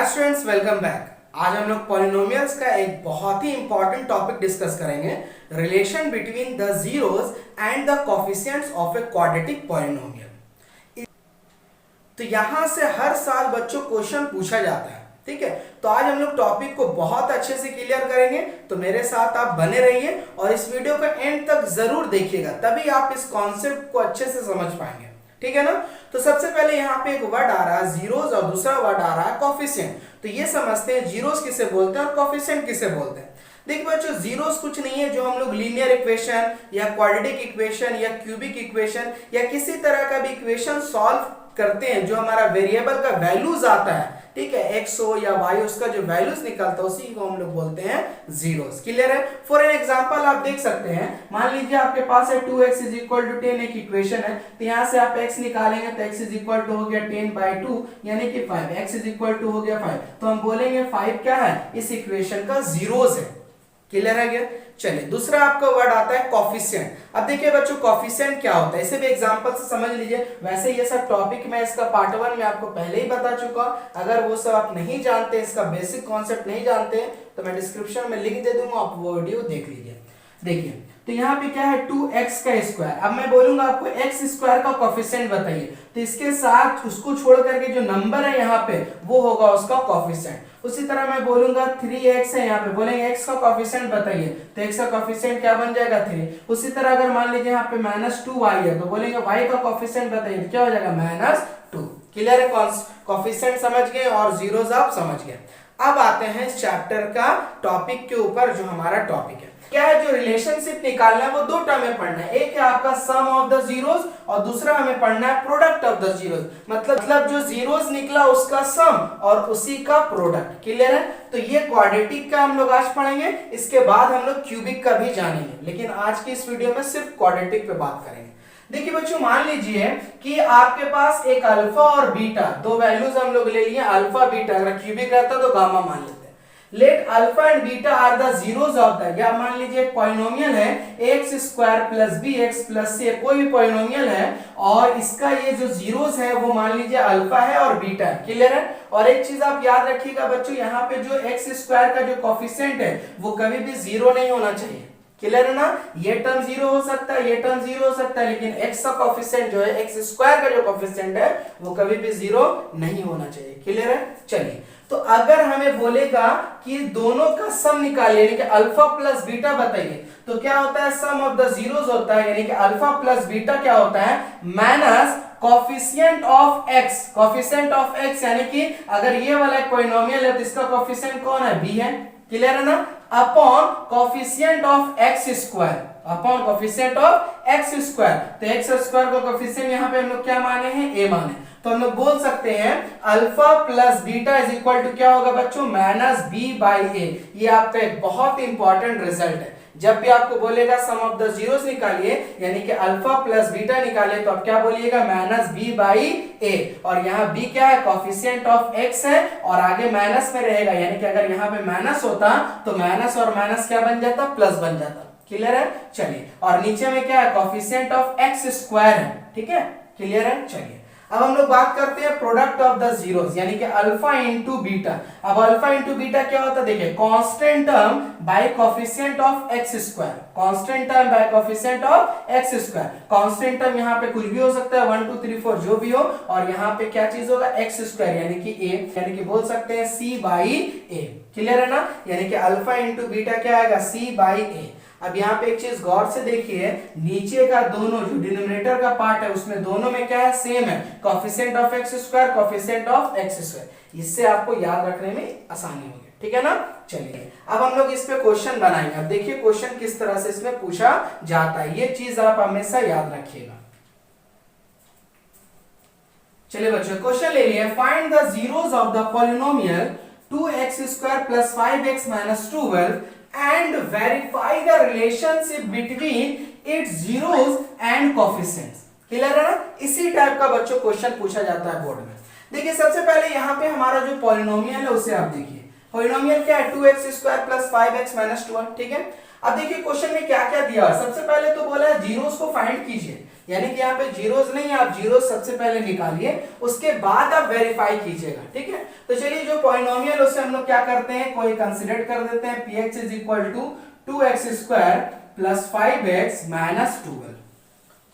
Students, welcome back. आज हम लोग पॉलिनोमियल्स का एक बहुत ही इंपॉर्टेंट टॉपिक डिस्कस करेंगे, relation between the zeros and the coefficients of a quadratic polynomial. तो यहां से हर साल बच्चों क्वेश्चन पूछा जाता है, ठीक है। तो आज हम लोग टॉपिक को बहुत अच्छे से क्लियर करेंगे, तो मेरे साथ आप बने रहिए और इस वीडियो को एंड तक जरूर देखिएगा, तभी आप इस कॉन्सेप्ट को अच्छे से समझ पाएंगे, ठीक है ना। तो सबसे पहले यहाँ पे एक वर्ड आ रहा है जीरोस और दूसरा वर्ड आ रहा है कोफिशिएंट। तो ये समझते हैं जीरोस किसे बोलते हैं और कोफिशिएंट किसे बोलते हैं। देखिए बच्चों, जीरोस कुछ नहीं है जो हम लोग लीनियर इक्वेशन या क्वाड्रेटिक इक्वेशन या क्यूबिक इक्वेशन या किसी तरह का भी इक्वेशन सॉल्व करते हैं, जो हमारा वेरिएबल का वैल्यूज आता है, ठीक है, एक्स हो या वाई, उसका जो वैल्यूज निकलता है उसी को हम लोग बोलते हैं जीरोस। क्लियर है। फॉर एन एग्जांपल आप देख सकते हैं, मान लीजिए आपके पास है 2x = 10 एक इक्वेशन है, तो यहां से आप x निकालेंगे तो x हो गया 10/2 यानी कि 5, x हो गया 5। तो हम बोलेंगे 5 क्या है, इस इक्वेशन का जीरोस है। क्लियर है क्या। चलिए दूसरा आपका वर्ड आता है कोफिशिएंट। अब देखिए बच्चों, कोफिशिएंट क्या होता है, इसे भी एग्जांपल से समझ लीजिए। वैसे ये सब टॉपिक मैं इसका पार्ट 1 में आपको पहले ही बता चुका हूं। अगर वो सब आप नहीं जानते, इसका बेसिक कॉन्सेप्ट नहीं जानते, तो मैं डिस्क्रिप्शन में लिंक दे दूंगा, आप वो वीडियो देख लीजिए। देखिए तो यहाँ पे क्या है 2x का स्क्वायर। अब मैं बोलूंगा आपको x स्क्वायर का कोफिशिएंट बताइए, तो इसके साथ उसको छोड़ करके जो नंबर है यहाँ पे वो होगा उसका कोफिशिएंट। उसी तरह मैं बोलूंगा 3x है, यहाँ पे बोलेंगे x का कोफिशिएंट बताइए, तो x का कोफिशिएंट क्या बन जाएगा 3। उसी तरह अगर मान लीजिए यहाँ पे -2y है, तो बोलेंगे y का कोफिशिएंट बताइए, तो क्या हो जाएगा -2। क्लियर है। कोफिशिएंट समझ गए और जीरोस आप समझ गए। अब आते हैं इस चैप्टर का टॉपिक के ऊपर, जो हमारा टॉपिक है क्या है, जो रिलेशनशिप निकालना है वो दो टर्म में पढ़ना है। एक है आपका सम ऑफ द जीरोस और दूसरा हमें पढ़ना है प्रोडक्ट ऑफ द जीरोस। मतलब जो जीरोस निकला उसका सम और उसी का प्रोडक्ट। क्लियर है। तो ये क्वाड्रेटिक का हम लोग आज पढ़ेंगे, इसके बाद हम लोग क्यूबिक का भी जानेंगे, लेकिन आज की इस वीडियो में सिर्फ क्वाड्रेटिक पे बात करेंगे। देखिए बच्चों, मान लीजिए कि आपके पास एक अल्फा और बीटा, दो वैल्यूज हम लोग ले लिए, अल्फा बीटा। अगर क्यूबिक रहता तो गामा मान लेते हैं। Let alpha and beta are the zeros of the, या मान लीजिए एक पॉलिनोमियल है x² + bx + c, कोई भी पॉलिनोमियल है और इसका ये जो जीरोस है वो मान लीजिए अल्फा है और बीटा है। क्लियर है। और एक चीज आप याद रखिएगा बच्चों, यहाँ पे जो x² का जो कोफिशिएंट है वो कभी भी जीरो नहीं होना चाहिए। क्लियर है ना। ये टर्म जीरो हो सकता है, ये टर्म जीरो हो सकता है, लेकिन x का कोफिशिएंट जो है, x² का जो कोफिशिएंट है वो कभी भी जीरो नहीं होना चाहिए। क्लियर है। चलिए, तो अगर हमें बोलेगा कि दोनों का सम निकालिए, यानी कि अल्फा प्लस बीटा बताइए, तो क्या होता है, सम ऑफ द जीरोस होता है, यानी कि अल्फा प्लस बीटा क्या होता है, minus coefficient of x। Coefficient of x यानी कि अगर ये वाला एक पॉलिनोमियल है तो इसका कोफिशिएंट कौन है, b है। क्लियर है ना। Upon coefficient of x², upon coefficient of x²। तो x² का कोफिशिएंट यहाँ पे हम लोग क्या माने हैं, a माने। तो हम लोग बोल सकते हैं alpha plus beta is equal to क्या होगा बच्चों, -b/a। ये आपका एक बहुत इंपॉर्टेंट रिजल्ट है। जब भी आपको बोलेगा सम ऑफ द जीरोस निकालिए, यानी कि अल्फा प्लस बीटा निकालिए, तो आप क्या बोलिएगा, -b/a। और यहाँ b क्या है, कोफिशिएंट ऑफ x है और आगे माइनस में रहेगा, यानी कि अगर यहाँ पे माइनस होता तो माइनस और माइनस क्या बन जाता, प्लस बन जाता। क्लियर है। चलिए, और नीचे में क्या है, कोफिशिएंट ऑफ x² है। ठीक है, क्लियर है। चलिए अब हम लोग बात करते हैं प्रोडक्ट ऑफ द जीरोस, यानी कि अल्फा इंटू बीटा। अब अल्फा इंटू बीटा क्या होता है, देखिए constant term by coefficient of x², constant term by coefficient of x²। Constant term यहाँ पे कुछ भी हो सकता है, 1 2 3 4 जो भी हो, और यहाँ पे क्या चीज होगा, x² यानी कि a, यानी कि बोल सकते हैं c/a। क्लियर है ना। यानी कि अल्फा इंटू बीटा क्या आएगा, c/a। अब यहाँ पे एक चीज गौर से देखिए, नीचे का दोनों जो डिनोमिनेटर का पार्ट है उसमें दोनों में क्या है, सेम है, coefficient of x², coefficient of x²। इससे आपको याद रखने में आसानी होगी। ठीक है ना। चलिए अब हम लोग इस पे क्वेश्चन बनाएंगे। अब देखिए क्वेश्चन किस तरह से इसमें पूछा जाता है, ये चीज आप हमेशा याद रखिएगा। चलिए बच्चों, क्वेश्चन ले लिए, find the zeros of the polynomial 2x² + 5x - 12 and verify the relationship between its zeros and coefficients। Clear है ना। इसी टाइप का बच्चों क्वेश्चन पूछा जाता है बोर्ड में। देखिए सबसे पहले यहाँ पे हमारा जो पॉलिनोमियल है उसे आप देखिए, पॉलिनोमियल क्या है, 2x² + 5x - 12। ठीक है। अब देखिए क्वेश्चन में क्या क्या दिया है। सबसे पहले तो बोला है जीरोस को फाइंड कीजिए, यानी कि यहाँ पे जीरोस नहीं है, आप जीरोस सबसे पहले निकालिए, उसके बाद आप वेरीफाई कीजिएगा, ठीक है। तो चलिए जो पॉलिनोमियल उससे हम लोग क्या करते हैं, कोई कंसीडर कर देते हैं, px is equal to 2x square plus 5x minus 12।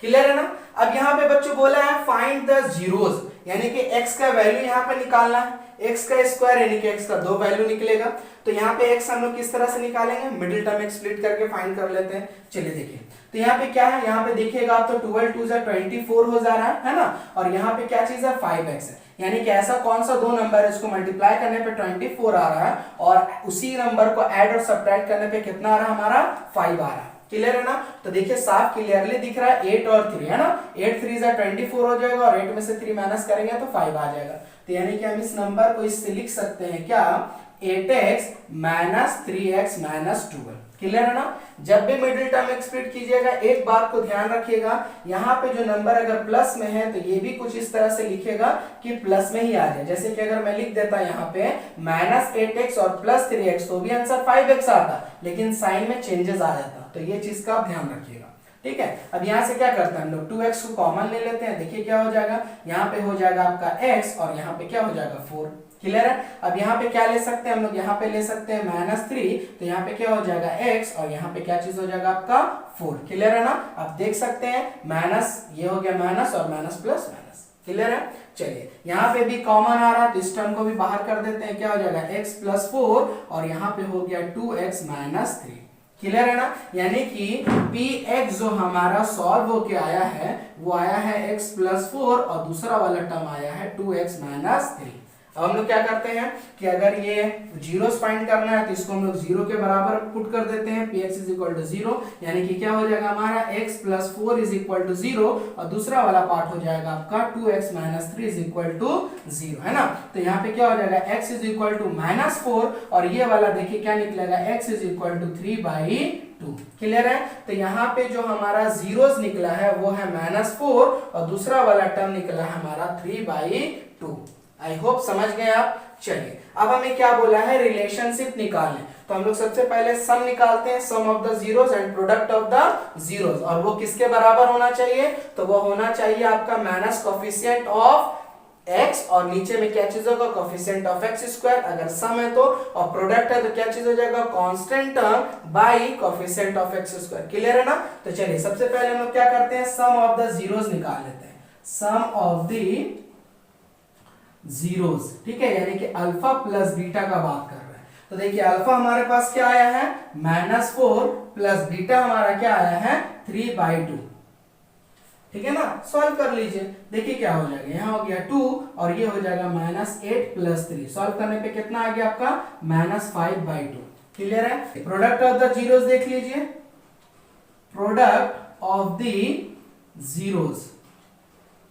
Clear है ना। अब यहाँ पे बच्चों बोला है फाइंड द जीरोस, यानी कि x का वैल्यू यहाँ पे निकालना है, x का स्क्वायर यानी कि x का दो वैल्यू निकलेगा। तो यहाँ पे x हम लोग किस तरह से निकालेंगे, मिडिल टर्म स्प्लिट करके फाइंड कर लेते हैं। चलिए देखिए, तो यहाँ पे क्या है, यहाँ पे देखिएगा आप तो 12 2 24 हो जा रहा है ना, और यहाँ पे क्या चीज है 5x है, यानी कि ऐसा कौन सा दो नंबर है इसको मल्टीप्लाई करने पे 24 आ रहा है और उसी नंबर को ऐड और सब्ट्रैक्ट करने पे कितना आ रहा है हमारा 5 आ रहा है। क्लियर है ना। तो देखिए साफ क्लियरली दिख रहा है 8 और 3 है ना, 8 3 24 हो जाएगा और 8 में से 3 माइनस करेंगे तो 5 आ जाएगा। तो यानी कि हम इस नंबर को इससे लिख सकते हैं क्या, 8x minus 3x minus 12। Clear है ना। जब भी मिडिल टर्म एक्सप्लिट कीजिएगा एक बात को ध्यान रखिएगा, यहाँ पे जो नंबर अगर प्लस में है तो ये भी कुछ इस तरह से लिखेगा कि प्लस में ही आ जाए। जैसे कि अगर मैं लिख देता यहाँ पे माइनस 8x और प्लस 3x तो भी आंसर 5x आता, लेकिन साइन में चेंजेस आ जाता। तो ये चीज का आप ध्यान रखिएगा, ठीक है। अब यहाँ से क्या करते हैं हम लोग 2x को कॉमन ले लेते हैं, देखिए क्या हो जाएगा, यहाँ पे हो जाएगा आपका x और यहाँ पे क्या हो जाएगा 4। क्लियर है। अब यहाँ पे क्या ले सकते हैं हम लोग, यहाँ पे ले सकते हैं -3, तो यहाँ पे क्या हो जाएगा x और यहाँ पे क्या चीज हो जाएगा आपका 4। क्लियर है ना। आप देख सकते हैं माइनस, ये हो गया माइनस और माइनस प्लस माइनस। क्लियर है। चलिए यहाँ पे भी कॉमन आ रहा है तो इस टर्म को भी बाहर कर देते हैं, क्या हो जाएगा x प्लस 4 और यहाँ पे हो गया 2x माइनस 3। क्लियर है ना। यानी कि px जो हमारा सॉल्व होके आया है वो आया है x प्लस 4 और दूसरा वाला टर्म आया है 2x माइनस 3। अब हम लोग क्या करते हैं कि अगर ये जीरोस फाइंड करना है तो इसको हम लोग जीरो के बराबर पुट कर देते हैं, px इज इक्वल टू 0, यानी कि क्या हो जाएगा हमारा x plus 4 is equal to 0 और दूसरा वाला पार्ट हो जाएगा आपका 2x minus 3 is equal to 0, है ना। तो यहाँ पे क्या हो जाएगा x इज इक्वल टू -4 और ये वाला देखिए क्या निकलेगा x is equal to 3/2। Clear है। तो यहाँ पे जो हमारा जीरोस निकला है वो है -4 और दूसरा वाला टर्म निकला है हमारा 3/2। आई होप समझ गए आप। चलिए अब हमें क्या बोला है, रिलेशनशिप निकालने। तो हम लोग सबसे पहले सम निकालते हैं, sum of the zeros and product of the zeros, और वो किसके बराबर होना चाहिए, तो वो होना चाहिए आपका माइनस कोफिशिएंट ऑफ x और नीचे में क्या चीज होगा कोफिशिएंट ऑफ x स्क्वायर, अगर सम है तो, और प्रोडक्ट है तो क्या चीज हो जाएगा constant term by coefficient of x square. Clear है ना। तो चलिए सबसे पहले हम लोग क्या करते हैं, सम ऑफ द जीरोस निकाल लेते हैं, सम ऑफ द जीरोस, ठीक है, यानी कि अल्फा प्लस बीटा का बात कर रहे हैं। तो देखिए अल्फा हमारे पास क्या आया है -4 प्लस बीटा हमारा क्या आया है 3/2, ठीक है ना। सॉल्व कर लीजिए, देखिए क्या हो जाएगा, यहाँ हो गया 2 और ये हो जाएगा -8 प्लस 3, सॉल्व करने पे कितना आ गया आपका -5/2। क्लियर है। प्रोडक्ट ऑफ द जीरोस देख लीजिए, प्रोडक्ट ऑफ द जीरोस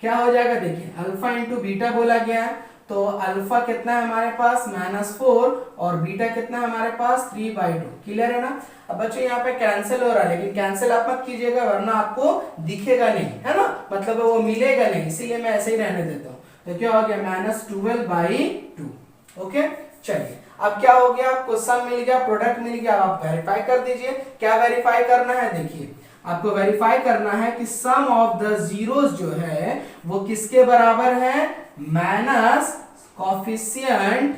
क्या हो जाएगा, देखिए अल्फा इंटू बीटा बोला गया है, तो अल्फा कितना है हमारे पास -4 और बीटा कितना है हमारे पास 3/2। क्लियर है ना। अब बच्चों यहाँ पे कैंसिल हो रहा है, लेकिन कैंसिल आप मत कीजिएगा वरना आपको दिखेगा नहीं, है ना, मतलब वो मिलेगा नहीं, इसीलिए मैं ऐसे ही रहने देता हूँ। तो क्या हो गया -12/2। ओके। चलिए अब क्या हो गया, आपको सम मिल गया, प्रोडक्ट मिल गया, आप वेरीफाई कर दीजिए। क्या वेरीफाई करना है, देखिए आपको वेरीफाई करना है कि सम ऑफ द जीरोस जो है वो किसके बराबर है, minus coefficient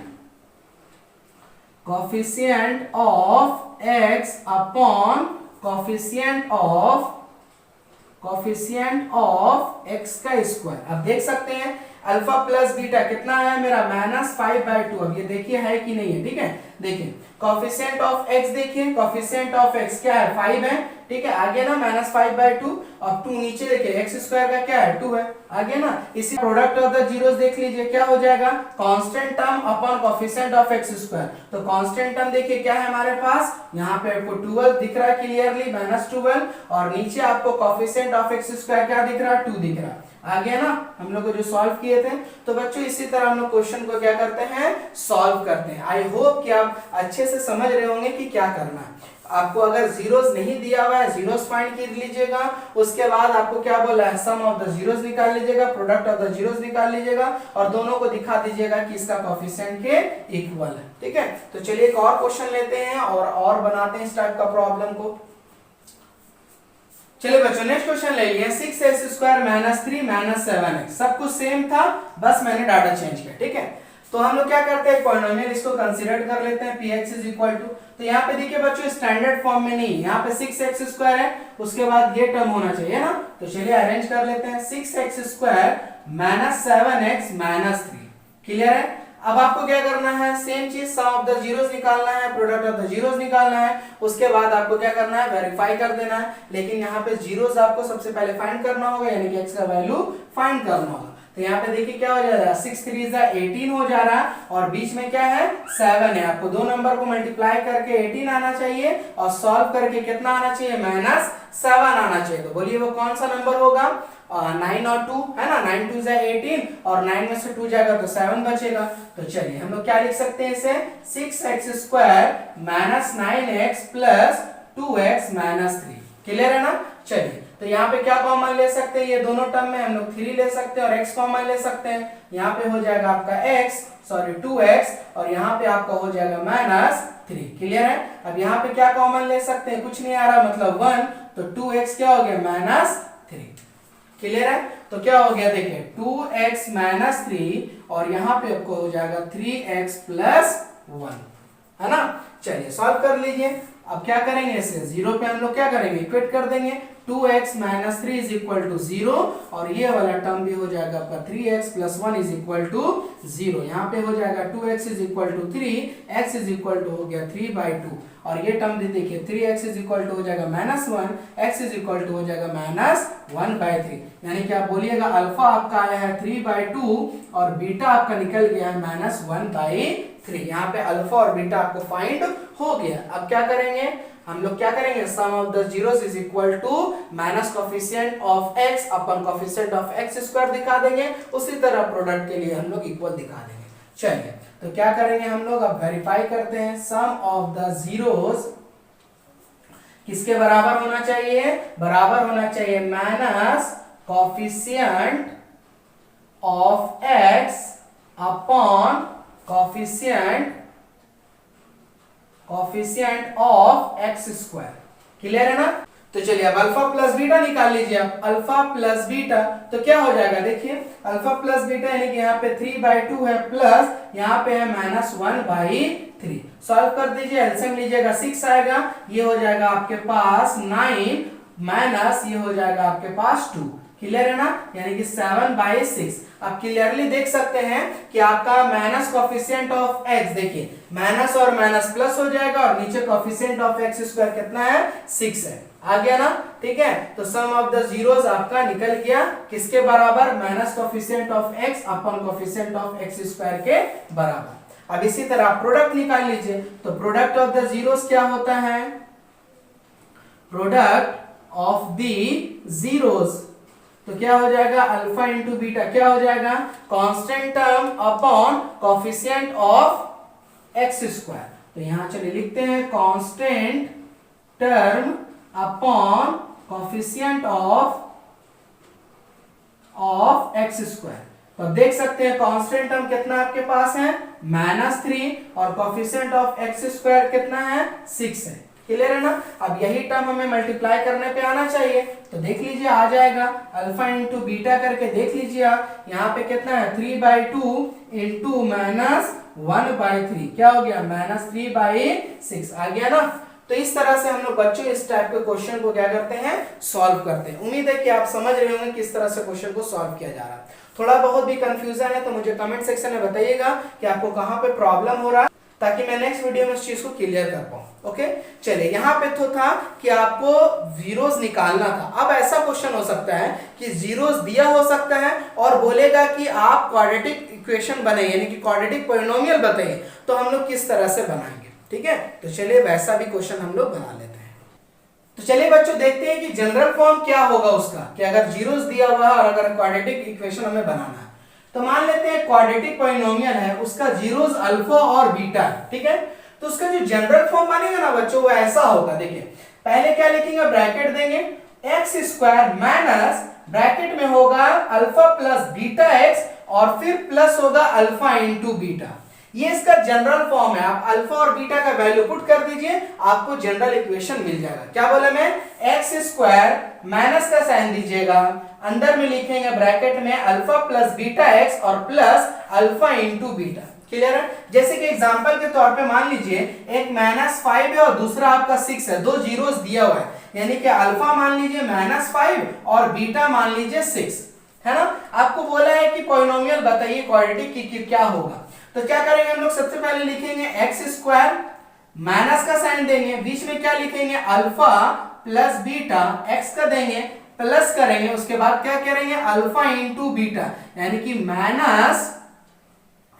of x upon coefficient of x का स्क्वायर। अब देख सकते हैं अल्फा प्लस बीटा कितना है मेरा -5/2। अब ये देखिए है कि नहीं है, ठीक है। देखिए कोफिशिएंट ऑफ x, देखिए कोफिशिएंट ऑफ x क्या है 5 है, ठीक है, आगे ना -5/2 और 2 नीचे देखिए x स्क्वायर का क्या है 2 है, आगे ना। इसी प्रोडक्ट ऑफ द जीरोस देख लीजिए क्या हो जाएगा, constant term upon coefficient of x square. तो कांस्टेंट टर्म देखिए क्या है हमारे पास, यहाँ पे आपको 12 दिख रहा है क्लियरली -12 और नीचे आपको कोफिशिएंट ऑफ x स्क्वायर क्या दिख रहा है 2 दिख रहा है, आगे ना हम लोग जो सॉल्व किए थे। तो बच्चों इसी तरह हम लोग क्वेश्चन को क्या करते हैं, सॉल्व करते हैं। आई होप कि आप अच्छे से समझ रहे होंगे कि क्या करना है। आपको अगर जीरोस नहीं दिया हुआ है, जीरोस फाइंड कर लीजिएगा, उसके बाद आपको क्या बोला है, सम ऑफ द जीरोस निकाल लीजिएगा, प्रोडक्ट ऑफ द जीरोस निकाल लीजिएगा और दोनों को दिखा दीजिएगा कि इसका कोफिशिएंट के इक्वल है, ठीक है। तो चलिए एक और क्वेश्चन लेते हैं और बनाते हैं इस टाइप का प्रॉब्लम को। चलिए बच्चों नेक्स्ट क्वेश्चन ले लिए 6x² माइनस 3 माइनस 7x, सब कुछ सेम था, बस मैंने डाटा चेंज किया, ठीक है। तो हम लोग क्या करते हैं, पॉलिनोमियल इसको कंसीडर कर लेते हैं px इज इक्वल टू, तो यहाँ पे देखिए बच्चों स्टैंडर्ड फॉर्म में नहीं, यहाँ पे 6x² है, उसके बाद ये टर्म होना चाहिए ना, तो चलिए अरेंज कर लेते हैं 6x² minus 7x minus 3, clear है। अब आपको क्या करना है, सेम चीज सम ऑफ द जीरोस निकालना है, प्रोडक्ट ऑफ द जीरोस निकालना है, उसके बाद आपको क्या करना है, वेरीफाई कर देना है। लेकिन यहाँ पे जीरोस आपको सबसे पहले फाइंड करना होगा, यानी कि x का वैल्यू फाइंड करना होगा। तो यहाँ पे देखिए क्या हो जा रहा है, 6 3 18 हो जा रहा है, और बीच में क्या है 7 है। आपको दो नंबर को मल्टीप्लाई करके 18 आना चाहिए, और सॉल्व करके कितना आना चाहिए, -7 आना चाहिए। तो बोलिए वो कौन सा नंबर होगा, 9 और 2 है ना, 9 2 18, और 9 में से 2 जाएगा तो 7 बचेगा। तो चलिए हम लोग क्या लिख सकते हैं इसे, 6x² minus 9x plus 2x minus 3, clear है ना। चलिए तो यहाँ पे क्या कॉमन ले सकते हैं, ये दोनों टर्म में हम लोग 3 ले सकते हैं और x कॉमन ले सकते हैं। यहाँ पे हो जाएगा आपका 2x, और यहाँ पे आपका हो जाएगा -3, क्लियर है। अब यहाँ पे क्या कॉमन ले सकते हैं, कुछ नहीं आ रहा, मतलब 1, तो 2x क्या हो गया -3, क्लियर है। तो क्या हो गया देखिए 2x -3, और यहाँ पे आपको हो जाएगा 3x + 1, है ना। चलिए सॉल्व कर लीजिए। अब क्या करेंगे, इसे 0 पे हम लोग क्या करेंगे, इक्वेट कर देंगे। 2x - 3 = 0, और ये वाला टर्म भी हो जाएगा आपका 3x + 1 = 0। यहाँ पे हो जाएगा 2x = 3, x हो गया 3/2, और ये टर्म भी देखिए 3x हो जाएगा -1, x हो जाएगा -1/3, यानी कि आप बोलिएगा अल्फा आपका आया है 3/2 और बीटा आपका निकल गया है -1/3। यहाँ पे अल्फा और बीटा आपको फाइंड हो गया। अब क्या करेंगे हम लोग, क्या करेंगे, sum of the zeros is equal to minus coefficient of x upon coefficient of x² दिखा देंगे। उसी तरह प्रोडक्ट के लिए हम लोग इक्वल दिखा देंगे। चलिए तो क्या करेंगे हम लोग, अब वेरीफाई करते हैं। सम ऑफ द जीरोस किसके बराबर होना चाहिए, बराबर होना चाहिए minus coefficient of x upon coefficient of x², clear है ना। तो चलिए अब अल्फा प्लस बीटा निकाल लीजिए आप। अल्फा प्लस बीटा तो क्या हो जाएगा, देखिए अल्फा प्लस बीटा यानी कि यहाँ पे 3/2 है, प्लस यहाँ पे है -1/3। सॉल्व कर दीजिए, एलसीएम लीजिएगा 6 आएगा, ये हो जाएगा आपके पास 9 माइनस ये हो जाएगा आपके पास 2, क्लियर है ना, यानी कि 7/6। आप क्लियरली देख सकते हैं कि आपका माइनस कोफिशिएंट ऑफ x, देखिए माइनस और माइनस प्लस हो जाएगा, और नीचे कोफिशिएंट ऑफ x² कितना है, 6 है, आ गया ना, ठीक है। तो सम ऑफ द जीरोस आपका निकल गया किसके बराबर, minus coefficient of x upon coefficient of x² के बराबर। अब इसी तरह प्रोडक्ट निकाल लीजिए। तो प्रोडक्ट ऑफ द जीरोस क्या होता है, प्रोडक्ट ऑफ द जीरोस, तो क्या हो जाएगा, अल्फा इंटू बीटा क्या हो जाएगा, constant term upon coefficient of x²। तो यहां चलिए लिखते हैं constant term upon coefficient of x²। तो देख सकते हैं कांस्टेंट टर्म कितना आपके पास है, -3, और कोफिशिएंट ऑफ x² कितना है, 6 है, क्लियर है ना। अब यही टर्म हमें मल्टीप्लाई करने पे आना चाहिए, तो देख लीजिए आ जाएगा अल्फा इंटू बीटा करके देख लीजिए आप, यहाँ पे कितना है 3/2 इंटू -1/3, क्या हो गया -3/6 आ गया ना। तो इस तरह से हम लोग बच्चों इस टाइप के क्वेश्चन को क्या करते हैं, सॉल्व करते हैं। उम्मीद है कि आप समझ रहे होंगे किस तरह से क्वेश्चन को सॉल्व किया जा रहा है। थोड़ा बहुत भी कंफ्यूजन है तो मुझे कमेंट सेक्शन में बताइएगा कि आपको कहाँ पे प्रॉब्लम हो रहा है, ताकि मैं नेक्स्ट वीडियो में उस चीज को क्लियर कर पाऊं। ओके चलिए, यहाँ पे तो था कि आपको जीरोस निकालना था। अब ऐसा क्वेश्चन हो सकता है कि जीरोस दिया हो सकता है और बोलेगा कि आप क्वाड्रेटिक इक्वेशन बनाइए, यानी कि क्वाड्रेटिक पॉलिनोमियल बताइए, तो हम लोग किस तरह से बनाएंगे, ठीक है। तो चलिए वैसा भी क्वेश्चन हम लोग बना लेते हैं। तो चलिए बच्चों देखते हैं कि जनरल फॉर्म क्या होगा उसका, कि अगर जीरोस दिया हुआ है और अगर क्वाड्रेटिक इक्वेशन हमें बनाना है। तो मान लेते हैं क्वाड्रेटिक पॉलिनोमियल है, उसका जीरोस अल्फा और बीटा है, ठीक है। तो उसका जो जनरल फॉर्म बनेगा ना बच्चों वो ऐसा होगा, देखिए पहले क्या लिखेंगे, ब्रैकेट देंगे x² माइनस ब्रैकेट में होगा अल्फा प्लस बीटा x, और फिर प्लस होगा अल्फा इंटू बीटा। ये इसका जनरल फॉर्म है। आप अल्फा और बीटा का वैल्यू पुट कर दीजिए, आपको जनरल इक्वेशन मिल जाएगा। क्या बोला मैं, एक्स स्क्वायर माइनस का साइन दीजिएगा, अंदर में लिखेंगे ब्रैकेट में अल्फा प्लस बीटा एक्स और plus alpha into beta. Clear है? जैसे कि एग्जांपल के तौर पे मान लीजिए एक -5 है और दूसरा आपका 6 है, दो जीरोस दिया हुआ है, यानी कि अल्फा मान लीजिए -5 और बीटा मान लीजिए 6, है ना। आपको बोला है कि पॉलिनोमियल बताइए क्वाड्रेटिक की क्या होगा। तो क्या करेंगे हम लोग, सबसे पहले लिखेंगे एक्स स्क्वायर, माइनस का साइन देंगे, बीच में क्या लिखेंगे अल्फा प्लस बीटा, एक्स का देंगे प्लस करेंगे, उसके बाद क्या करेंगे अल्फा इंटू बीटा, यानी कि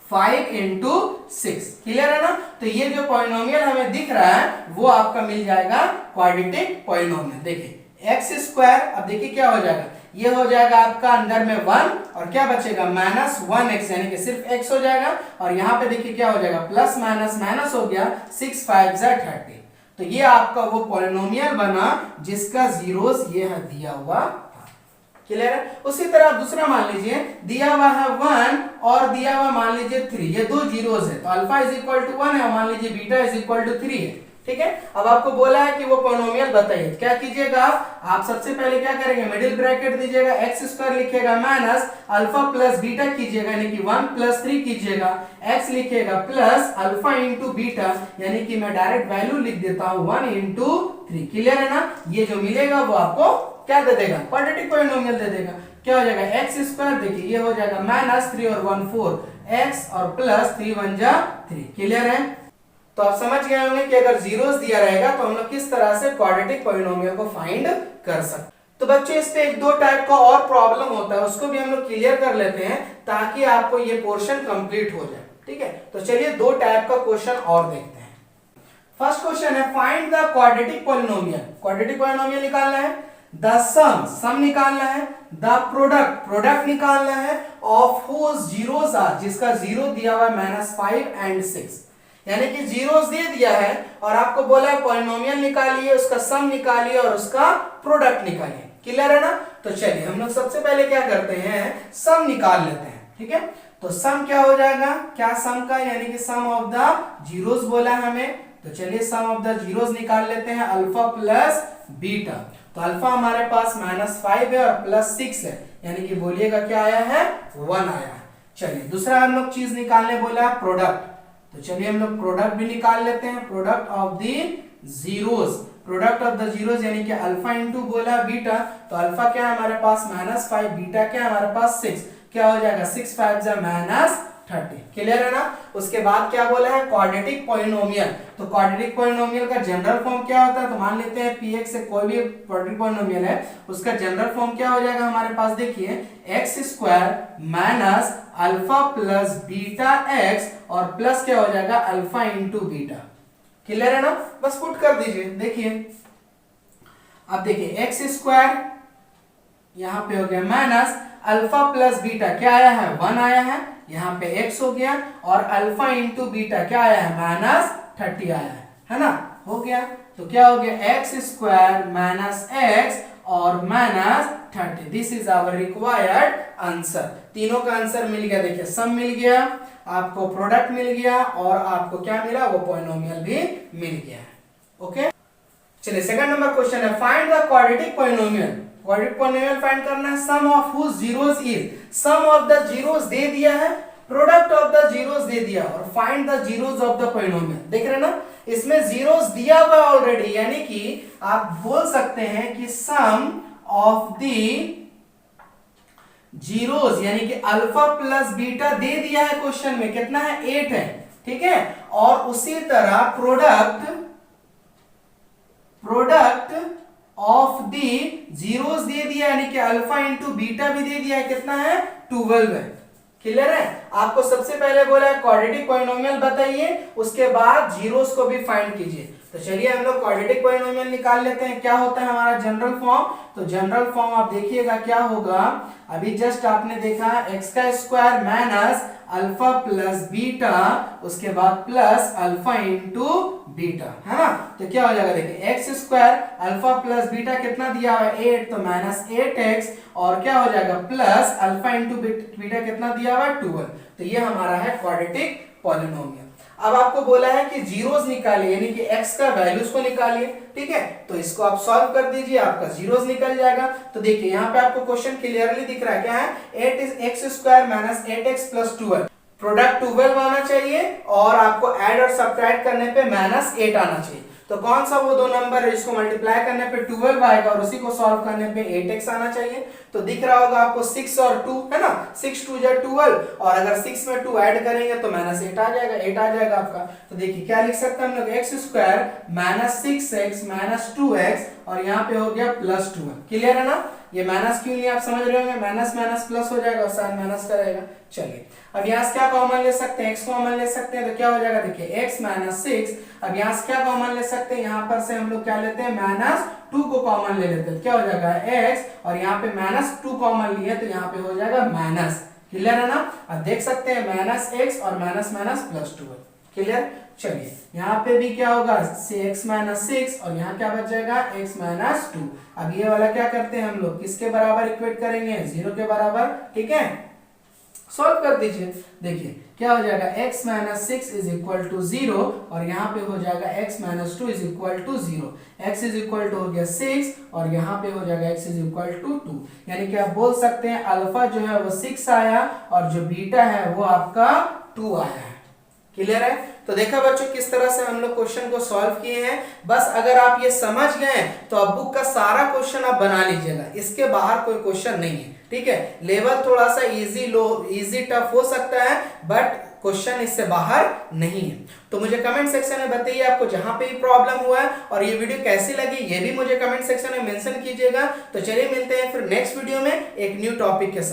-5 इंटू 6। क्लियर है ना। तो ये जो पॉलिनोमियल हमें दिख रहा है वो आपका मिल जाएगा क्वाड्रेटिक पॉलिनोमियल। देखिए एक्स स्क्वायर, अब देखिए क्या हो जाएगा, ये हो जाएगा आपका अंदर में 1 और क्या बचेगा -1x, यानी कि सिर्फ x हो जाएगा, और यहाँ पे देखिए क्या हो जाएगा प्लस माइनस माइनस हो गया, 6 5 30। तो ये आपका वो पॉलिनोमियल बना जिसका जीरोस ये है दिया हुआ था। क्लियर है। उसी तरह दूसरा मान लीजिए दिया हुआ है 1 और दिया हुआ मान लीजिए 3, ये दो जीरोस है, तो अल्फा इज इक्वल टू 1 है और मान लीजिए बीटा इज इक्वल टू 3 है। ठीक है। अब आपको बोला है कि वो पॉलिनोमियल बताइए, क्या कीजिएगा आप सबसे पहले क्या करेंगे, मिडिल ब्रैकेट दीजिएगा, एक्स स्क्वायर लिखिएगा माइनस अल्फा प्लस बीटा कीजिएगा, यानी कि 1 + 3 कीजिएगा, एक्स लिखिएगा प्लस अल्फा इंटू बीटा, यानी कि मैं डायरेक्ट वैल्यू लिख देता हूं 1 इंटू 3। क्लियर है ना। ये जो मिलेगा वो आपको क्या दे देगा, क्वाड्रेटिक पॉलिनोमियल दे देगा। क्या हो जाएगा एक्स स्क्वायर, देखिए ये हो जाएगा -3 और 1 4, एक्स और प्लस 3 1 जा 3। क्लियर है। तो आप समझ गए होंगे कि अगर जीरोस दिया रहेगा तो हम लोग किस तरह से क्वाड्रेटिक पॉलिनोमियल को फाइंड कर सकते। तो बच्चों इस पे एक दो टाइप का और प्रॉब्लम होता है, उसको भी हम लोग क्लियर कर लेते हैं ताकि आपको ये पोर्शन कंप्लीट हो जाए। ठीक है। तो चलिए दो टाइप का क्वेश्चन और देखते हैं। फर्स्ट क्वेश्चन है find the quadratic polynomial. Quadratic polynomial निकालना है, द सम निकालना है, द प्रोडक्ट निकालना है, ऑफ हुज जीरोस आर, जिसका जीरो दिया हुआ है -5 and 6, यानी कि जीरोस दे दिया है और आपको बोला है पॉलिनोमियल निकालिए, उसका सम निकालिए और उसका प्रोडक्ट निकालिए। क्लियर है ना। तो चलिए हम लोग सबसे पहले क्या करते हैं, सम निकाल लेते हैं। ठीक है। तो सम क्या हो जाएगा, क्या सम का, यानी कि सम ऑफ द जीरोस बोला है हमें, तो चलिए सम ऑफ द जीरोस निकाल लेते हैं, अल्फा प्लस बीटा। तो अल्फा हमारे पास -5 है और प्लस 6 है, यानी कि बोलिएगा क्या आया है 1 आया है। चलिए दूसरा हम लोग चीज निकालने बोला है प्रोडक्ट, तो चलिए हम लोग प्रोडक्ट भी निकाल लेते हैं, product of the zeros, product of the zeros यानी कि अल्फा इंटू बोला बीटा, तो अल्फा क्या है हमारे पास -5, बीटा क्या है हमारे पास 6, क्या हो जाएगा 6 5 -30। क्लियर है ना। उसके बाद क्या बोला है क्वाड्रेटिक पॉलिनोमियल, तो क्वाड्रेटिक पॉलिनोमियल का जनरल फॉर्म क्या होता है, तो मान लेते हैं px से कोई भी क्वाड्रेटिक पॉलिनोमियल है, उसका जनरल फॉर्म क्या हो जाएगा हमारे पास, देखिए x square minus alpha plus beta x और प्लस क्या हो जाएगा अल्फा इंटू बीटा। क्लियर है ना। बस पुट कर दीजिए। देखिए अब देखिए एक्स स्क्वायर यहां पे हो गया माइनस अल्फा प्लस बीटा क्या आया है 1 आया है, यहाँ पे x हो गया, और अल्फा इंटू बीटा क्या आया है -30 आया है ना, हो गया। तो क्या हो गया एक्स स्क्वायर माइनस एक्स और -30, this is our required answer. तीनों का आंसर मिल गया, देखिए सम मिल गया, आपको प्रोडक्ट मिल गया और आपको क्या मिला, वो पॉलिनोमियल भी मिल गया। ओके। चलिए सेकंड नंबर क्वेश्चन है find the quadratic polynomial. Quadratic polynomial find करना है, sum of whose zeros is, sum of the zeros दे दिया है, प्रोडक्ट ऑफ द जीरोस दे दिया और find the zeros of the polynomial. देख रहे हैं ना, इसमें जीरोस दिया हुआ ऑलरेडी, यानी कि आप बोल सकते हैं कि सम ऑफ द जीरोस यानी कि अल्फा प्लस बीटा दे दिया है क्वेश्चन में, कितना है 8 है। ठीक है। और उसी तरह प्रोडक्ट ऑफ दी जीरोस दे दिया, यानी कि अल्फा इंटू बीटा भी दे दिया है, कितना है 12 है। क्लियर है। आपको सबसे पहले बोला है क्वाड्रेटिक पॉलिनोमियल बताइए, उसके बाद जीरोस को भी फाइंड कीजिए। तो चलिए हम लोग क्वाड्रेटिक पॉलिनोमियल निकाल लेते हैं। क्या होता है हमारा जनरल फॉर्म, तो जनरल फॉर्म आप देखिएगा क्या होगा, अभी जस्ट आपने देखा एक्स का square minus alpha plus beta, उसके बाद प्लस अल्फा इंटू बीटा, है ना। तो क्या हो जाएगा, देखिए x square alpha plus beta कितना दिया हुआ है 8, तो -8x और क्या हो जाएगा प्लस अल्फा इंटू बीटा कितना दिया हुआ है 12। तो ये हमारा है क्वाड्रेटिक पॉलिनोमियल। अब आपको बोला है कि जीरोस निकालिए, यानी कि x का वैल्यूज को निकालिए, ठीक है। तो इसको आप सॉल्व कर दीजिए, आपका जीरोस निकल जाएगा। तो देखिए यहाँ पे आपको क्वेश्चन क्लियरली दिख रहा है, क्या है, 8x² minus 8x plus 12, product 12 आना चाहिए और आपको ऐड और सब्ट्रैक्ट करने पे -8 आना चाहिए। तो कौन सा वो दो नंबर है जिसको मल्टीप्लाई करने पे 12 आएगा और उसी को सॉल्व करने पे 8x आना चाहिए। तो दिख रहा होगा आपको 6 और 2 है ना, 6 2 जा 12 और अगर 6 में 2 ऐड करेंगे तो -8 आ जाएगा, 8 आ जाएगा आपका। तो देखिए क्या लिख सकते हैं हम लोग, x² minus 6x minus 2x और यहाँ पे हो गया प्लस 2। क्लियर है ना, ये माइनस क्यों लिया आप समझ रहे होंगे, माइनस माइनस प्लस हो जाएगा और साइन माइनस का रहेगा। चलिए अब यहाँ से क्या कॉमन ले सकते हैं, x कॉमन ले सकते हैं, तो क्या हो जाएगा, देखिए x माइनस 6। अब यहाँ से क्या कॉमन ले सकते हैं, यहाँ पर से हम लोग क्या लेते हैं, -2 को कॉमन ले लेते हैं, क्या हो जाएगा x और यहाँ पे -2 कॉमन लिए तो यहाँ पे हो जाएगा माइनस। क्लियर है ना, अब देख सकते हैं -x और माइनस माइनस प्लस 2। क्लियर, चलिए यहाँ पे भी क्या होगा, x माइनस 6 और यहाँ क्या बच जाएगा, x माइनस 2। अब ये वाला क्या करते हैं हम लोग, किसके बराबर इक्वेट करेंगे, 0 के बराबर, ठीक है। सॉल्व कर दीजिए, देखिए क्या हो जाएगा, x minus 6 is equal to 0 और यहाँ पे हो जाएगा x minus 2 is equal to 0। x is equal to हो गया 6 और यहाँ पे हो जाएगा x इज इक्वल टू 2। यानी कि आप बोल सकते हैं अल्फा जो है वो 6 आया और जो बीटा है वो आपका 2 आया है। क्लियर है, तो देखा बच्चों किस तरह से हम लोग क्वेश्चन को सॉल्व किए हैं। बस अगर आप ये समझ गए तो अब बुक का सारा क्वेश्चन आप बना लीजिएगा, इसके बाहर कोई क्वेश्चन नहीं है, ठीक है। लेवल थोड़ा सा इजी लो इजी टफ हो सकता है बट क्वेश्चन इससे बाहर नहीं है। तो मुझे कमेंट सेक्शन में बताइए आपको जहां पे भी प्रॉब्लम हुआ है और ये वीडियो कैसी लगी ये भी मुझे कमेंट सेक्शन में मेंशन कीजिएगा। तो चलिए मिलते हैं फिर नेक्स्ट वीडियो में एक न्यू टॉपिक के साथ।